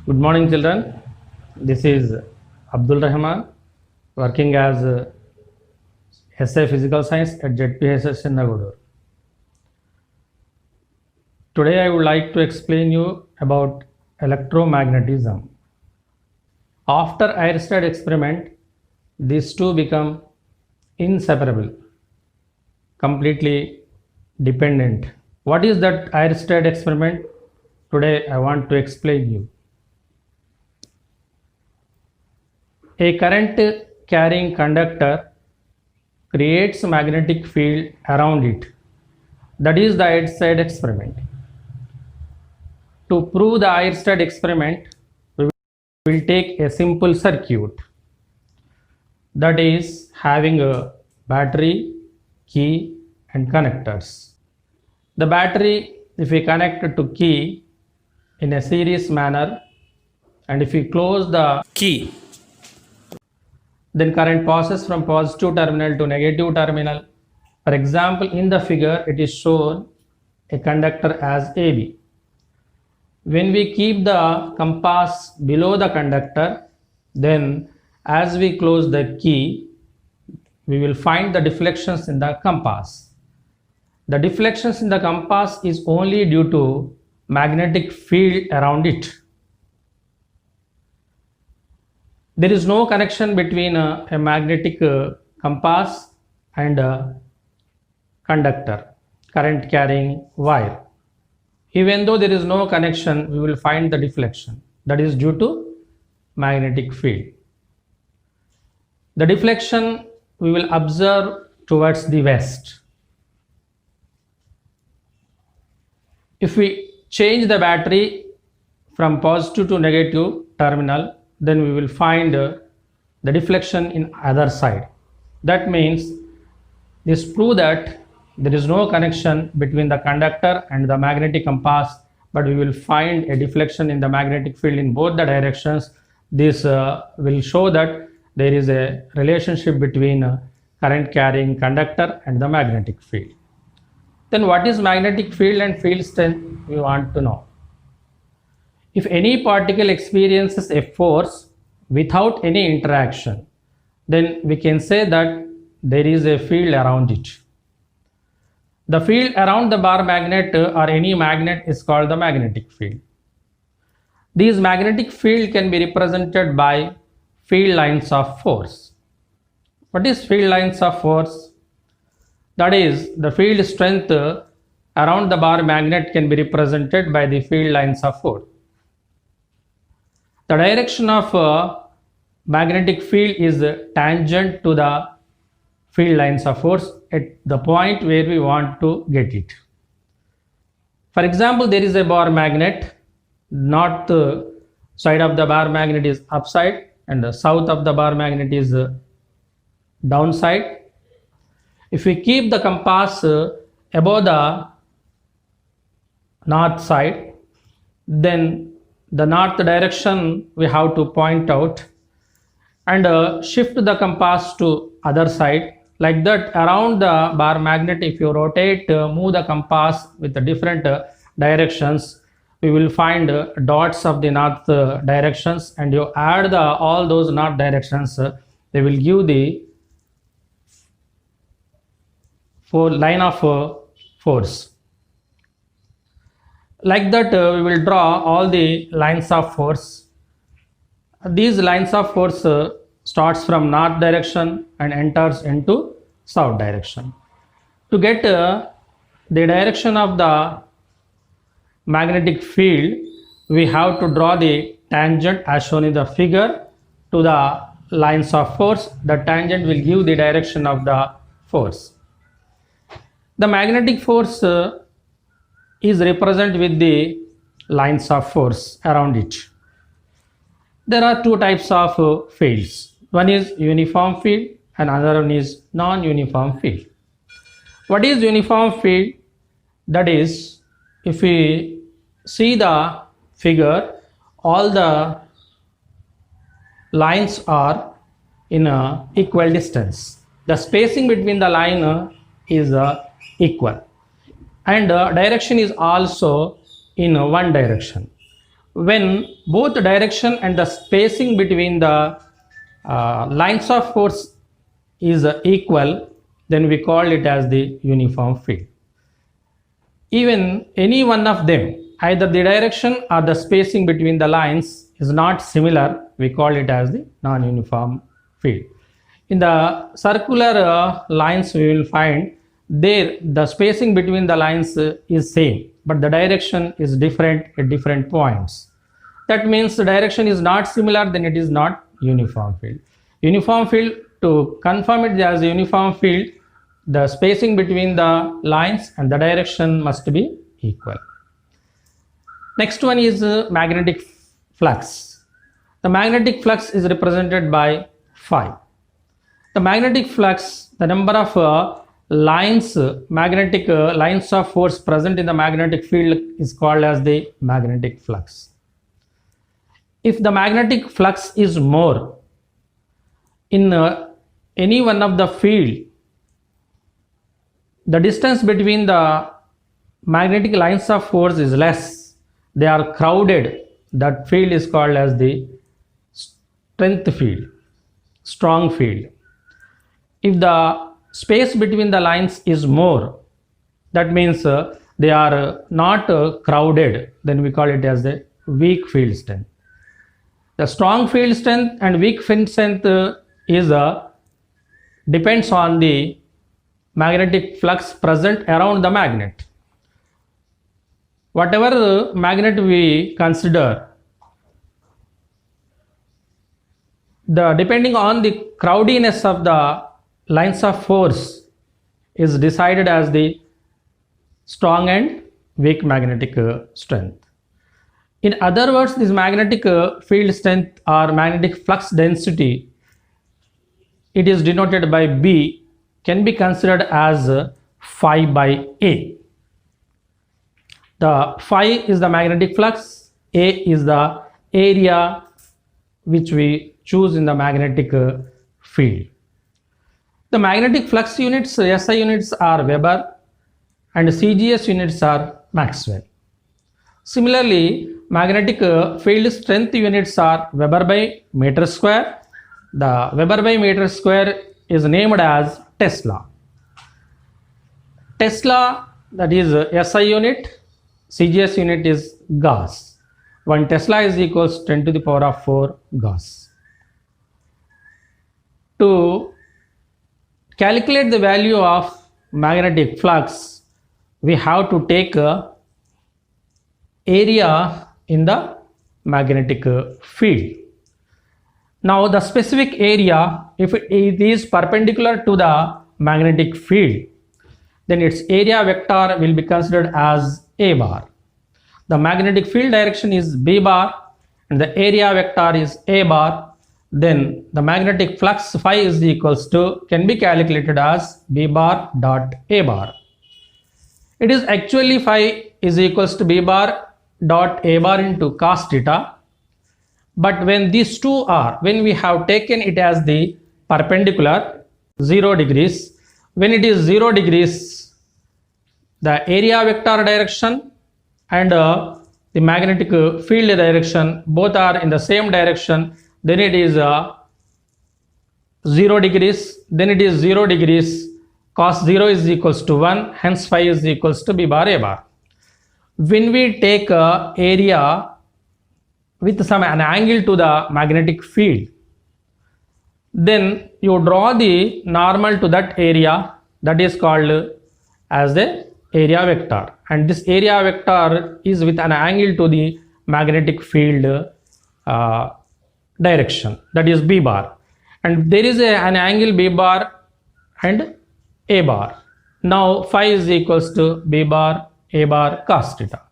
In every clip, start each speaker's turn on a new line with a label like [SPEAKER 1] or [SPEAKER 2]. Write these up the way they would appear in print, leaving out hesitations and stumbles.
[SPEAKER 1] Good morning, children. This is Abdul Rahman, working as SA Physical Science at ZPSS in Nagodur. Today, I would like to explain you about electromagnetism. After Eirsted experiment, these two become inseparable, completely dependent. What is that Eirsted experiment? Today, I want to explain you. A current carrying conductor creates a magnetic field around it. That is the Eirsted experiment. To prove the Eirsted experiment, we will take a simple circuit, that is having a battery, key and connectors. The battery, if we connect it to key in a series manner, and if we close the key, then current passes from positive terminal to negative terminal. For example, in the figure it is shown a conductor as AB. When we keep the compass below the conductor, then as we close the key, we will find the deflections in the compass. The deflections in the compass is only due to magnetic field around it. There is no connection between a magnetic compass and a conductor, current carrying wire. Even though there is no connection, we will find the deflection. That is due to magnetic field. The deflection we will observe towards the west. If we change the battery from positive to negative terminal, then we will find the deflection in other side. That means this proves that there is no connection between the conductor and the magnetic compass, but we will find a deflection in the magnetic field in both the directions. This will show that there is a relationship between current carrying conductor and the magnetic field. Then what is magnetic field and field strength? We want to know. If any particle experiences a force without any interaction, then we can say that there is a field around it. The field around the bar magnet or any magnet is called the magnetic field. These magnetic field can be represented by field lines of force. What is field lines of force? That is, the field strength around the bar magnet can be represented by the field lines of force. The direction of magnetic field is tangent to the field lines of force at the point where we want to get it. For example, there is a bar magnet. North side of the bar magnet is upside and the south of the bar magnet is downside. If we keep the compass above the north side, then the north direction we have to point out and shift the compass to other side. Like that, around the bar magnet, if you rotate, move the compass with the different directions, we will find dots of the north directions, and you add all those north directions, they will give the line of force. Like that, we will draw all the lines of force. These lines of force starts from north direction and enters into south direction. To get the direction of the magnetic field, we have to draw the tangent as shown in the figure to the lines of force. The tangent will give the direction of the force. The magnetic force is represented with the lines of force around it. There are two types of fields. One is uniform field and another one is non-uniform field. What is uniform field? That is, if we see the figure, all the lines are in a equal distance. The spacing between the line is equal, and direction is also in one direction. when both the direction and the spacing between the lines of force is equal, then we call it as the uniform field. Even any one of them, either the direction or the spacing between the lines is not similar, we call it as the non-uniform field. In the circular lines, we will find there the spacing between the lines is same, but the direction is different at different points. That means the direction is not similar, then it is not uniform field. Uniform field, to confirm it as a uniform field, the spacing between the lines and the direction must be equal. Next one is magnetic flux. The magnetic flux is represented by phi. The magnetic flux, the number of lines, magnetic lines of force present in the magnetic field is called as the magnetic flux. If the magnetic flux is more in any one of the field, the distance between the magnetic lines of force is less, they are crowded, that field is called as the strength field, strong field. If the space between the lines is more, that means they are not crowded, then we call it as the weak field strength. The strong field strength and weak field strength is depends on the magnetic flux present around the magnet. Whatever magnet we consider, depending on the crowdiness of the lines of force is decided as the strong and weak magnetic strength. In other words, this magnetic field strength or magnetic flux density, it is denoted by B, can be considered as phi by A. The phi is the magnetic flux, A is the area which we choose in the magnetic field. The magnetic flux units, SI units are Weber and CGS units are Maxwell. Similarly, magnetic field strength units are Weber by meter square. The Weber by meter square is named as Tesla. Tesla, that is SI unit, CGS unit is Gauss. 1 Tesla is equals 10 to the power of 4 Gauss. To calculate the value of magnetic flux, we have to take area in the magnetic field. Now the specific area, if it is perpendicular to the magnetic field, then its area vector will be considered as A bar. The magnetic field direction is B bar and the area vector is A bar. Then the magnetic flux phi is equals to, can be calculated as B bar dot A bar. It is actually phi is equals to B bar dot A bar into cos theta. But when these two are, when we have taken it as the perpendicular 0 degrees, when it is 0 degrees, the area vector direction and the magnetic field direction both are in the same direction, then it is 0 degrees, then it is 0 degrees, cos 0 is equals to 1, hence phi is equals to B bar A bar. When we take area with an angle to the magnetic field, then you draw the normal to that area, that is called as the area vector, and this area vector is with an angle to the magnetic field direction, that is B bar, and there is an angle B bar and A bar. Now phi is equals to B bar A bar cos theta.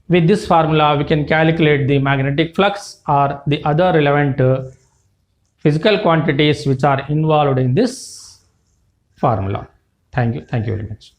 [SPEAKER 1] With this formula, we can calculate the magnetic flux or the other relevant physical quantities which are involved in this formula. Thank you very much.